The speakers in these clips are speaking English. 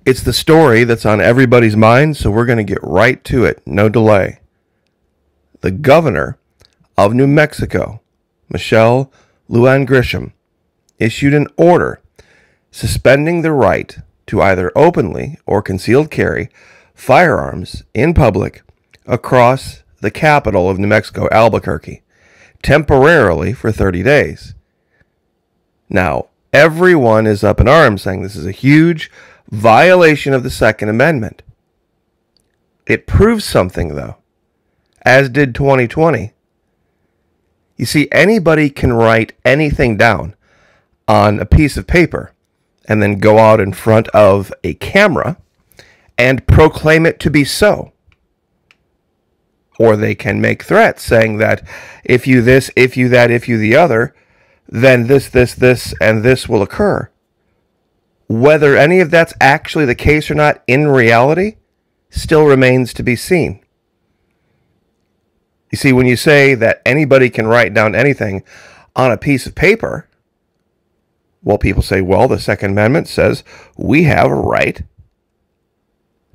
It's the story that's on everybody's mind, so we're going to get right to it, no delay. The governor of New Mexico, Michelle Lujan Grisham, issued an order suspending the right to either openly or concealed carry firearms in public across the capital of New Mexico, Albuquerque, temporarily for 30 days. Now, everyone is up in arms saying this is a huge violation of the Second Amendment. It proves something, though, as did 2020. You see, anybody can write anything down on a piece of paper and then go out in front of a camera and proclaim it to be so. Or they can make threats saying that if you this, if you that, if you the other, then this, and this will occur. Whether any of that's actually the case or not in reality still remains to be seen. You see, when you say that anybody can write down anything on a piece of paper, well, people say, well, the Second Amendment says we have a right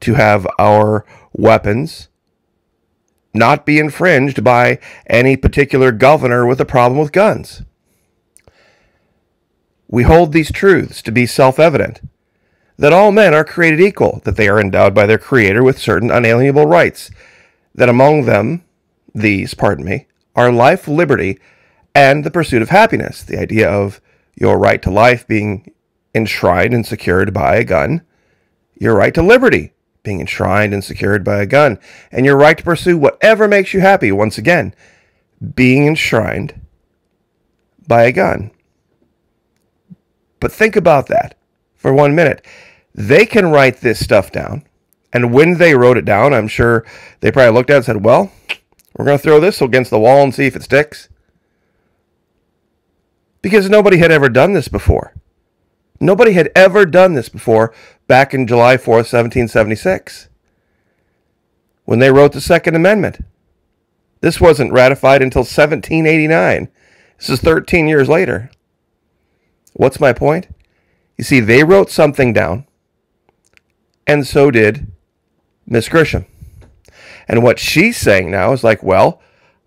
to have our weapons not be infringed by any particular governor with a problem with guns. We hold these truths to be self-evident, that all men are created equal, that they are endowed by their Creator with certain unalienable rights, that among them, are life, liberty, and the pursuit of happiness. The idea of your right to life being enshrined and secured by a gun, your right to liberty being enshrined and secured by a gun, and your right to pursue whatever makes you happy, once again, being enshrined by a gun. But think about that for 1 minute. They can write this stuff down, and when they wrote it down, I'm sure they probably looked at it and said, well, we're going to throw this against the wall and see if it sticks. Because nobody had ever done this before. Nobody had ever done this before back in July 4th, 1776, when they wrote the Second Amendment. This wasn't ratified until 1789. This is 13 years later. What's my point? You see, they wrote something down, and so did Miss Grisham. And what she's saying now is like, well,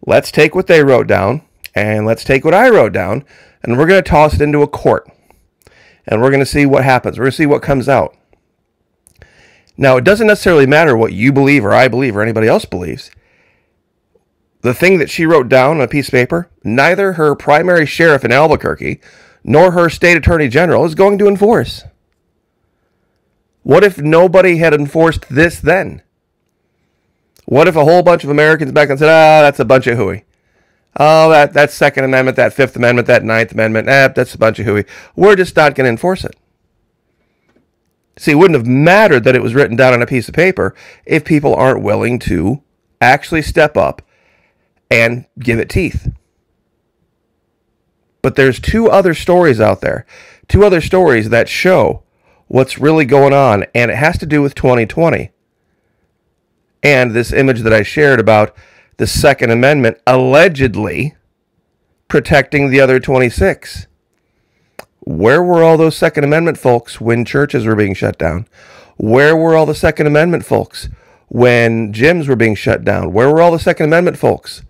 let's take what they wrote down, and let's take what I wrote down, and we're going to toss it into a court. And we're going to see what happens. We're going to see what comes out. Now, it doesn't necessarily matter what you believe or I believe or anybody else believes. The thing that she wrote down on a piece of paper, neither her primary sheriff in Albuquerque nor her state attorney general is going to enforce. What if nobody had enforced this then? What if a whole bunch of Americans back then said, that's a bunch of hooey. Oh, that Second Amendment, that Fifth Amendment, that Ninth Amendment, that's a bunch of hooey. We're just not going to enforce it. See, it wouldn't have mattered that it was written down on a piece of paper if people aren't willing to actually step up and give it teeth. But there's two other stories out there, two other stories that show what's really going on, and it has to do with 2020. And this image that I shared about the Second Amendment allegedly protecting the other 26. Where were all those Second Amendment folks when churches were being shut down? Where were all the Second Amendment folks when gyms were being shut down? Where were all the Second Amendment folks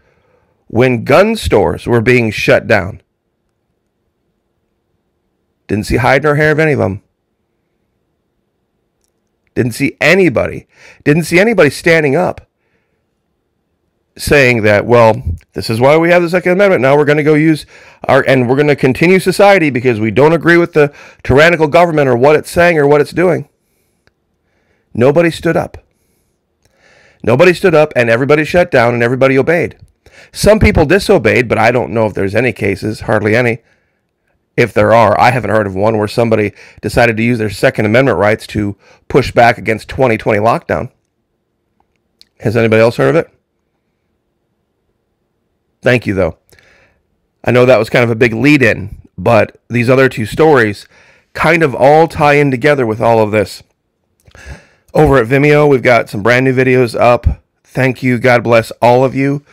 when gun stores were being shut down? Didn't see hide nor hair of any of them. Didn't see anybody standing up saying that, well, this is why we have the Second Amendment. Now we're going to go use and we're going to continue society because we don't agree with the tyrannical government or what it's saying or what it's doing. Nobody stood up. Nobody stood up, and everybody shut down and everybody obeyed. Some people disobeyed, but I don't know if there's any cases, hardly any. If there are, I haven't heard of one where somebody decided to use their Second Amendment rights to push back against 2020 lockdown. Has anybody else heard of it? Thank you, though. I know that was kind of a big lead-in, but these other two stories kind of all tie in together with all of this. Over at Vimeo, we've got some brand new videos up. Thank you. God bless all of you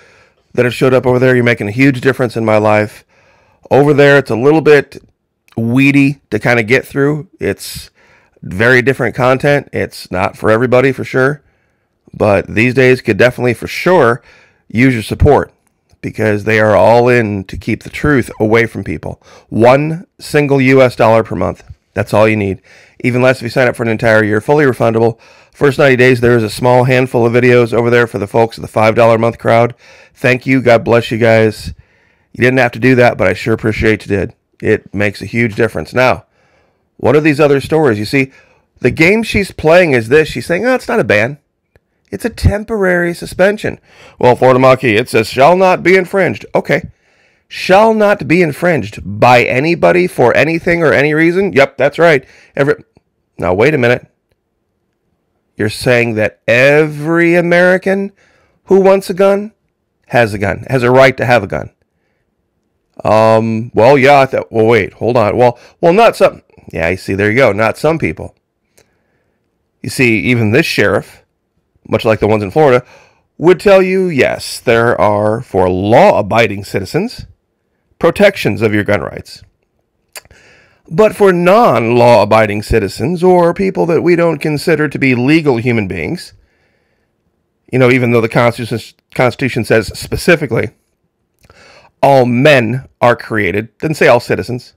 that have showed up over there. You're making a huge difference in my life. Over there, it's a little bit weedy to kind of get through. It's Very different content. It's not for everybody for sure. But these days could definitely for sure use your support because they are all in to keep the truth away from people. $1 single US dollar per month. That's all you need. Even less if you sign up for an entire year. Fully refundable. First 90 days, there is a small handful of videos over there for the folks of the $5 a month crowd. Thank you. God bless you guys. You didn't have to do that, but I sure appreciate you did. It makes a huge difference. Now, what are these other stories? You see, the game she's playing is this. She's saying, oh, it's not a ban. It's a temporary suspension. Well, Florida Maquis, it says shall not be infringed. Okay. Shall not be infringed by anybody for anything or any reason? Yep, that's right. Now, wait a minute. You're saying that every American who wants a gun, has a right to have a gun. Well, yeah, well, wait, hold on. Well, not some, yeah, you see, there you go. Not some people. You see, even this sheriff, much like the ones in Florida, would tell you, yes, there are, for law-abiding citizens, protections of your gun rights. But for non-law-abiding citizens, or people that we don't consider to be legal human beings, even though the Constitution says specifically, all men are created. It doesn't say all citizens.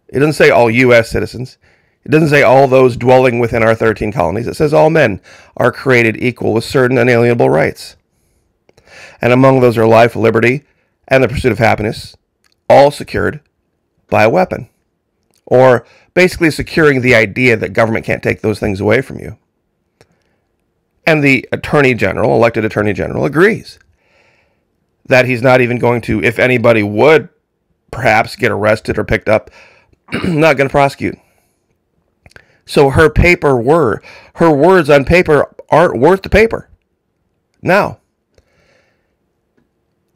It doesn't say all U.S. citizens. It doesn't say all those dwelling within our 13 colonies. It says all men are created equal with certain unalienable rights. And among those are life, liberty, and the pursuit of happiness, all secured by a weapon. Or basically securing the idea that government can't take those things away from you. And the Attorney General, elected Attorney General, agrees that he's not even going to, if anybody would perhaps get arrested or picked up, not going to prosecute. So her words on paper aren't worth the paper. Now,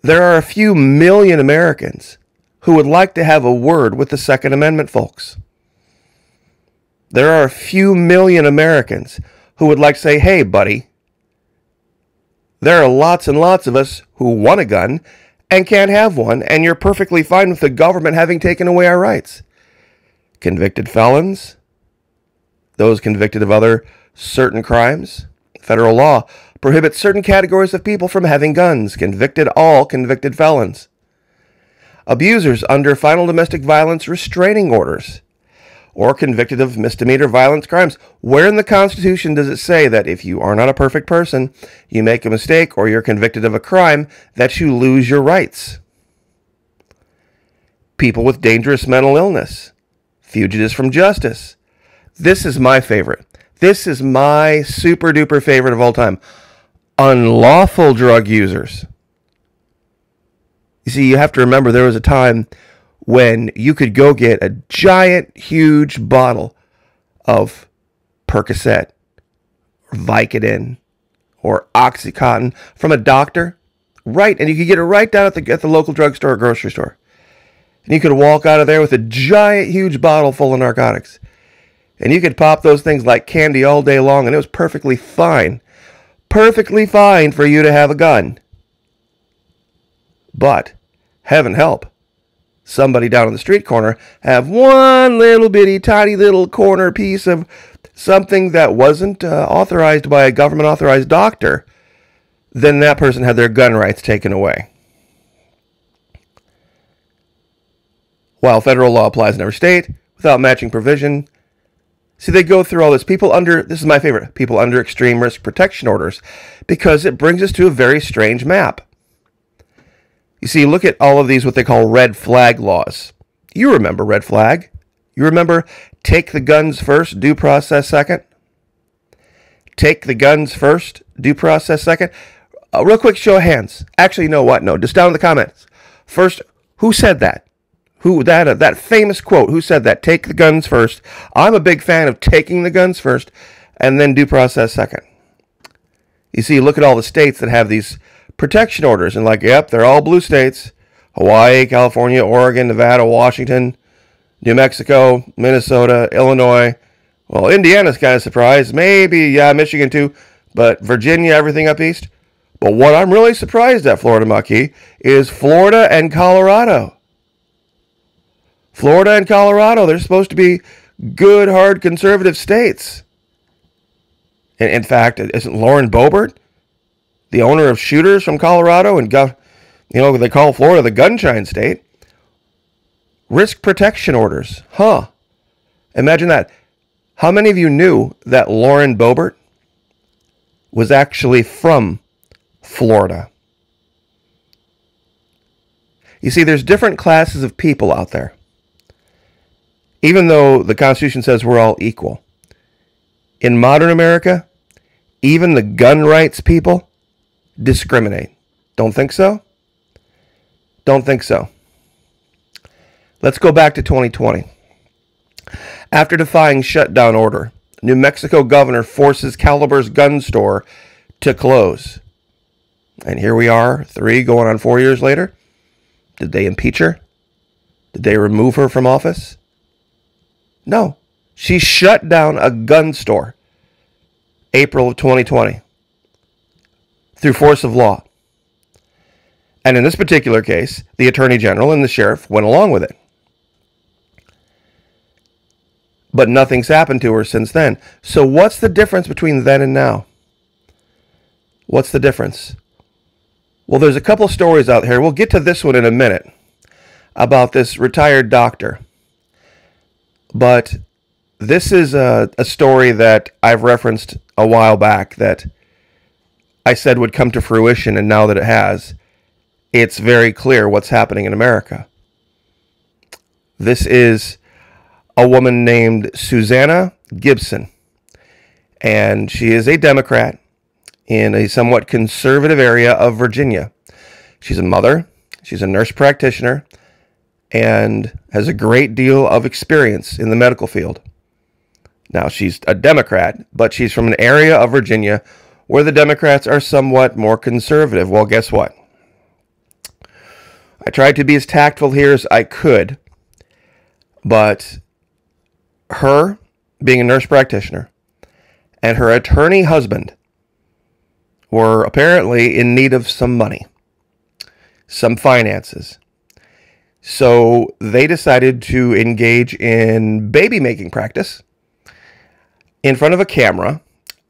there are a few million Americans who would like to have a word with the Second Amendment folks. There are a few million Americans who would like to say, hey, buddy, there are lots and lots of us who want a gun and can't have one, and you're perfectly fine with the government having taken away our rights. Convicted felons, those convicted of other certain crimes, federal law prohibits certain categories of people from having guns, all convicted felons. Abusers under final domestic violence restraining orders, or convicted of misdemeanor violence crimes. Where in the Constitution does it say that if you are not a perfect person, you make a mistake, or you're convicted of a crime, that you lose your rights? People with dangerous mental illness, fugitives from justice. This is my favorite. This is my super duper favorite of all time. Unlawful drug users. You see, you have to remember there was a time when you could go get a giant, huge bottle of Percocet, or Vicodin, or Oxycontin from a doctor, right? And you could get it right down at the local drugstore or grocery store. And you could walk out of there with a giant, huge bottle full of narcotics. And you could pop those things like candy all day long, and it was perfectly fine. Perfectly fine for you to have a gun. But, heaven help, somebody down on the street corner have one little bitty tiny little corner piece of something that wasn't authorized by a government authorized doctor, then that person had their gun rights taken away. While federal law applies in every state without matching provision, see, they go through all this. This is my favorite, people under extreme risk protection orders, because it brings us to a very strange map. You see, look at all of these, what they call red flag laws. You remember red flag. You remember take the guns first, due process second? Take the guns first, due process second? Real quick, show of hands. Actually, you know what? No, just down in the comments. First, who said that? That famous quote, who said that? Take the guns first. I'm a big fan of taking the guns first and then due process second. You see, look at all the states that have these protection orders, and yep, they're all blue states. Hawaii, California, Oregon, Nevada, Washington, New Mexico, Minnesota, Illinois. Well, Indiana's kind of surprised. Maybe, yeah, Michigan too. But Virginia, everything up east. But what I'm really surprised at, Florida Maquis, is Florida and Colorado. Florida and Colorado, they're supposed to be good, hard conservative states. In fact, isn't Lauren Boebert, the owner of Shooters from Colorado, and they call Florida the gunshine state, risk protection orders? Huh. Imagine that. How many of you knew that Lauren Boebert was actually from Florida? You see, there's different classes of people out there. Even though the Constitution says we're all equal. In modern America, even the gun rights people discriminate. Don't think so? Don't think so. Let's go back to 2020. After defying shutdown order, New Mexico governor forces Caliber's gun store to close. And here we are, 3 going on 4 years later. Did they impeach her? Did they remove her from office? No. She shut down a gun store April of 2020 through force of law. And in this particular case, the attorney general and the sheriff went along with it. But nothing's happened to her since then. So what's the difference between then and now? What's the difference? Well, there's a couple stories out here. We'll get to this one in a minute about this retired doctor. But this is a story that I've referenced a while back that I said would come to fruition, and now that it has, it's very clear what's happening in America. This is a woman named Susanna Gibson, and she is a Democrat in a somewhat conservative area of Virginia. She's a mother, she's a nurse practitioner, and has a great deal of experience in the medical field. Now, she's a Democrat, but she's from an area of Virginia where the Democrats are somewhat more conservative. Well, guess what? I tried to be as tactful here as I could, but her being a nurse practitioner and her attorney husband were apparently in need of some money, some finances. So they decided to engage in baby making practice in front of a camera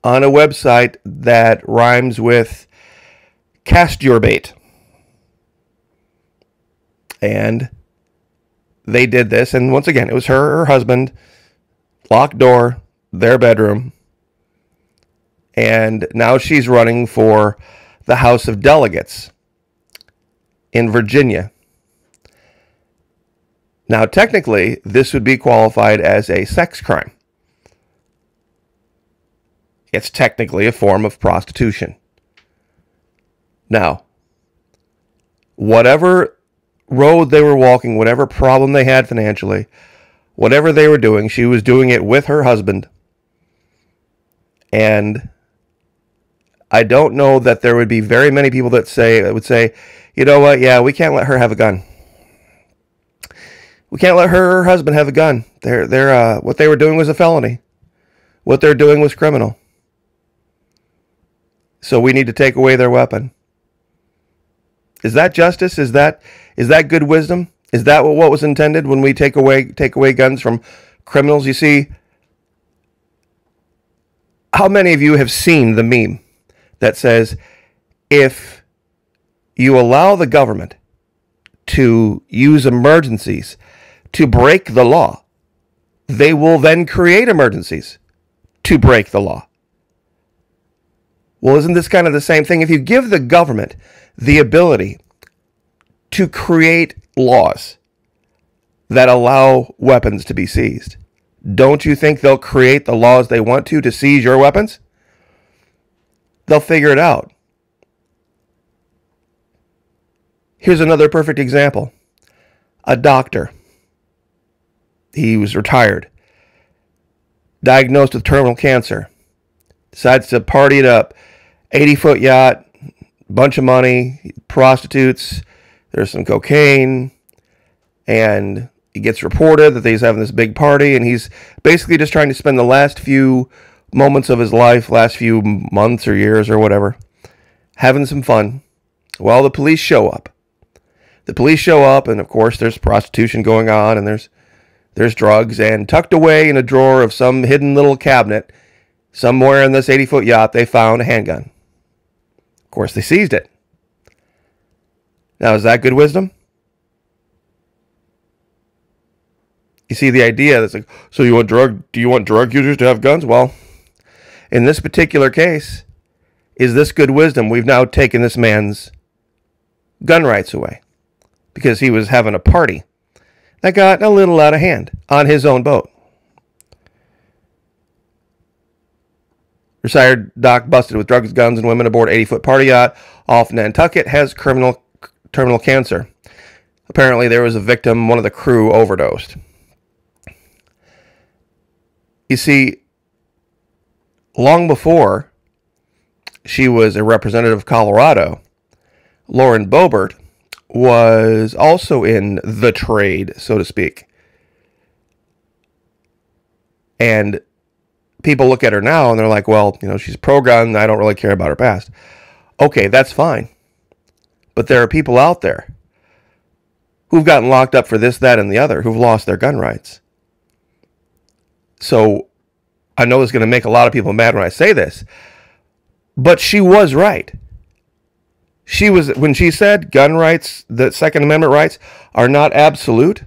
on a website that rhymes with Cast Your Bait. And they did this, and once again, it was her husband, locked door, their bedroom, and now she's running for the House of Delegates in Virginia. Now, technically, this would be qualified as a sex crime. It's technically a form of prostitution. Now, whatever road they were walking, whatever problem they had financially, whatever they were doing, she was doing it with her husband. And I don't know that there would be very many people that would say, you know what, yeah, we can't let her have a gun. We can't let her husband have a gun. What they were doing was a felony. What they're doing was criminal. So we need to take away their weapon. Is that justice? Is that good wisdom? Is that what was intended when we take away guns from criminals? You see, how many of you have seen the meme that says, if you allow the government to use emergencies to break the law, they will then create emergencies to break the law? Well, isn't this kind of the same thing? If you give the government the ability to create laws that allow weapons to be seized, don't you think they'll create the laws they want to seize your weapons? They'll figure it out. Here's another perfect example. A doctor. He was retired. Diagnosed with terminal cancer. Decides to party it up. 80-foot yacht, bunch of money, prostitutes, there's some cocaine, and he gets reported that he's having this big party, and he's basically just trying to spend the last few moments of his life, last few months or years or whatever, having some fun. Well, the police show up. And of course there's prostitution going on, and there's there's drugs, and tucked away in a drawer of some hidden little cabinet somewhere in this 80-foot yacht, they found a handgun. Of course, they seized it. Now, is that good wisdom? You see the idea that's like, so do you want drug users to have guns? Well, in this particular case, is this good wisdom? We've now taken this man's gun rights away because he was having a party that got a little out of hand on his own boat. Retired doc busted with drugs, guns, and women aboard 80-foot party yacht off Nantucket has terminal cancer. Apparently, there was a victim. One of the crew overdosed. You see, long before she was a representative of Colorado, Lauren Boebert was also in the trade, so to speak. And people look at her now and they're like, well, she's pro-gun. I don't really care about her past. Okay, that's fine. But there are people out there who've gotten locked up for this, that, and the other, who've lost their gun rights. So I know it's going to make a lot of people mad when I say this, but she was right. When she said gun rights, the Second Amendment rights, are not absolute.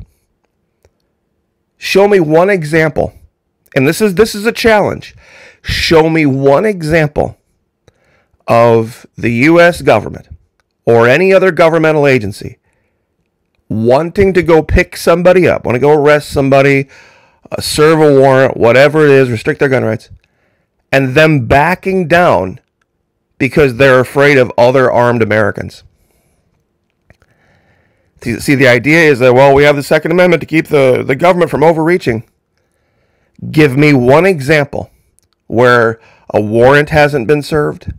Show me one example, and this is a challenge. Show me one example of the U.S. government or any other governmental agency wanting to go pick somebody up, want to go arrest somebody, serve a warrant, whatever it is, restrict their gun rights, and them backing down because they're afraid of other armed Americans. See, the idea is that, well, we have the Second Amendment to keep the government from overreaching. Give me one example where a warrant hasn't been served,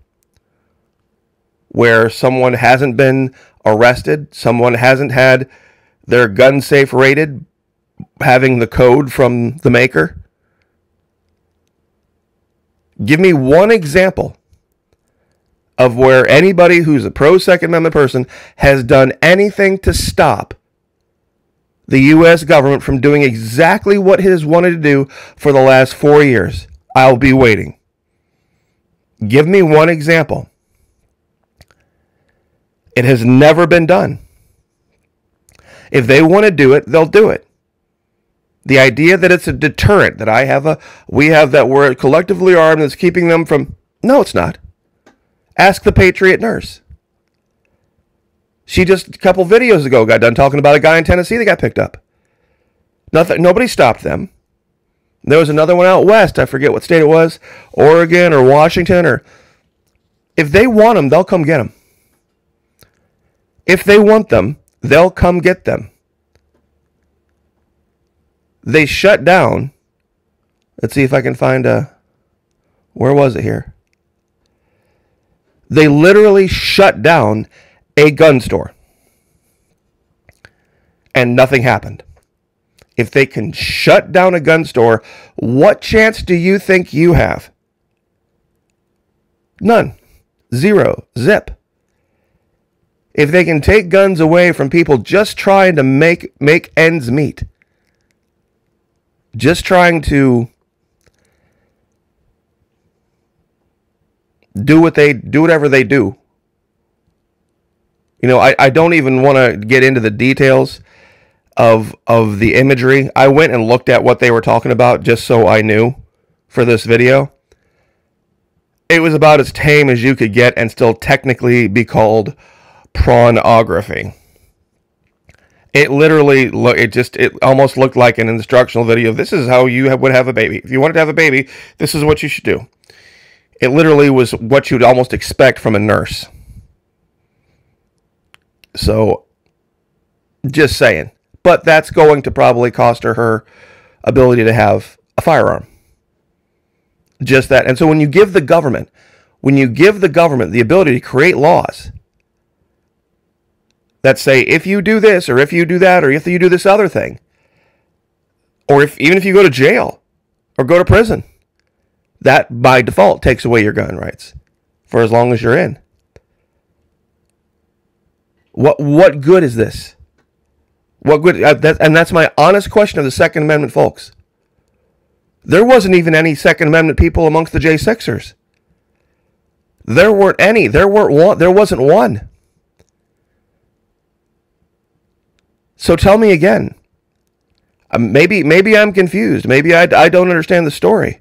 where someone hasn't been arrested, someone hasn't had their gun safe raided, having the code from the maker. Give me one example of where anybody who's a pro-Second Amendment person has done anything to stop the U.S. government from doing exactly what it has wanted to do for the last 4 years. I'll be waiting. Give me one example. It has never been done. If they want to do it, they'll do it. The idea that it's a deterrent, that we're collectively armed that's keeping them from... No, it's not. Ask the Patriot nurse. She just a couple videos ago got done talking about a guy in Tennessee that got picked up. Nobody stopped them. There was another one out west. I forget what state it was. Oregon or Washington. If they want them, they'll come get them. If they want them, they'll come get them. They shut down. Let's see if I can find where was it here? They literally shut down a gun store. And nothing happened. If they can shut down a gun store, what chance do you think you have? None. Zero. Zip. If they can take guns away from people just trying to make ends meet, just trying to do whatever they do. I don't even want to get into the details of the imagery. I went and looked at what they were talking about just so I knew for this video. It was about as tame as you could get and still technically be called pornography. It literally it almost looked like an instructional video. This is how you would have a baby. If you wanted to have a baby, this is what you should do. It literally was what you'd almost expect from a nurse. So, just saying. But that's going to probably cost her ability to have a firearm. Just that. And so when you give the government the ability to create laws that say, if you do this, or if you do that, or if you do this other thing, or even if you go to jail or go to prison, that by default takes away your gun rights for as long as you're in. What good is this? What good? And that's my honest question of the Second Amendment, folks. There wasn't even any Second Amendment people amongst the J6ers. There weren't any. There wasn't one. So tell me again. Maybe I'm confused. Maybe I don't understand the story.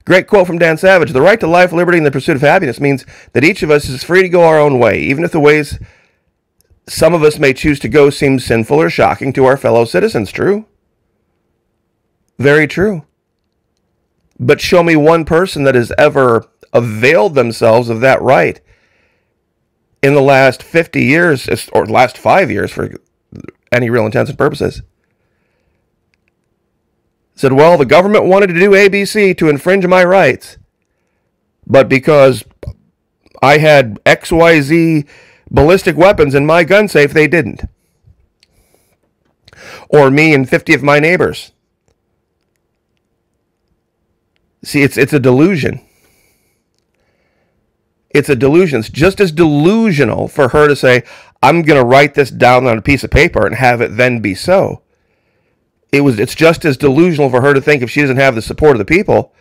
Great quote from Dan Savage. The right to life, liberty, and the pursuit of happiness means that each of us is free to go our own way, even if the ways some of us may choose to go seem sinful or shocking to our fellow citizens. True? Very true. But show me one person that has ever availed themselves of that right in the last 50 years, or last 5 years for any real intents and purposes. Said, well, the government wanted to do ABC to infringe my rights, but because I had XYZ ballistic weapons in my gun safe, they didn't. Or me and 50 of my neighbors. See, it's a delusion. It's a delusion. It's just as delusional for her to say, I'm going to write this down on a piece of paper and have it then be so. It's just as delusional for her to think if she doesn't have the support of the people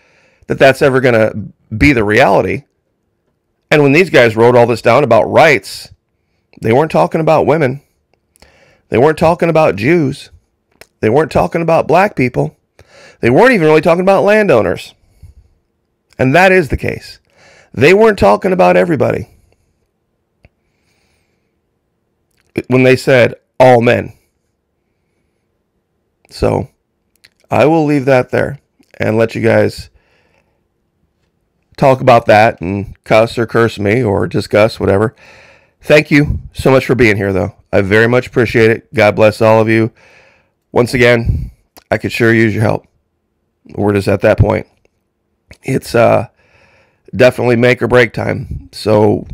that that's ever going to be the reality. And when these guys wrote all this down about rights, they weren't talking about women. They weren't talking about Jews. They weren't talking about black people. They weren't even really talking about landowners. And that is the case. They weren't talking about everybody when they said all men. So I will leave that there and let you guys talk about that and cuss or curse me or discuss whatever. Thank you so much for being here, though. I very much appreciate it. God bless all of you. Once again, I could sure use your help. We're just at that point. It's definitely make or break time. So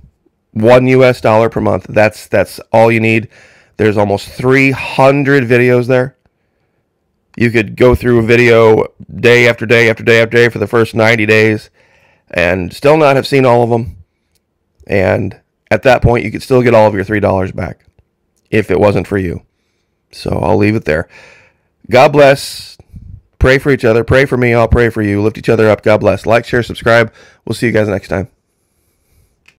$1 US per month. That's all you need. There's almost 300 videos there. You could go through a video day after day after day after day for the first 90 days and still not have seen all of them. And at that point, you could still get all of your $3 back if it wasn't for you. So I'll leave it there. God bless. Pray for each other. Pray for me. I'll pray for you. Lift each other up. God bless. Like, share, subscribe. We'll see you guys next time.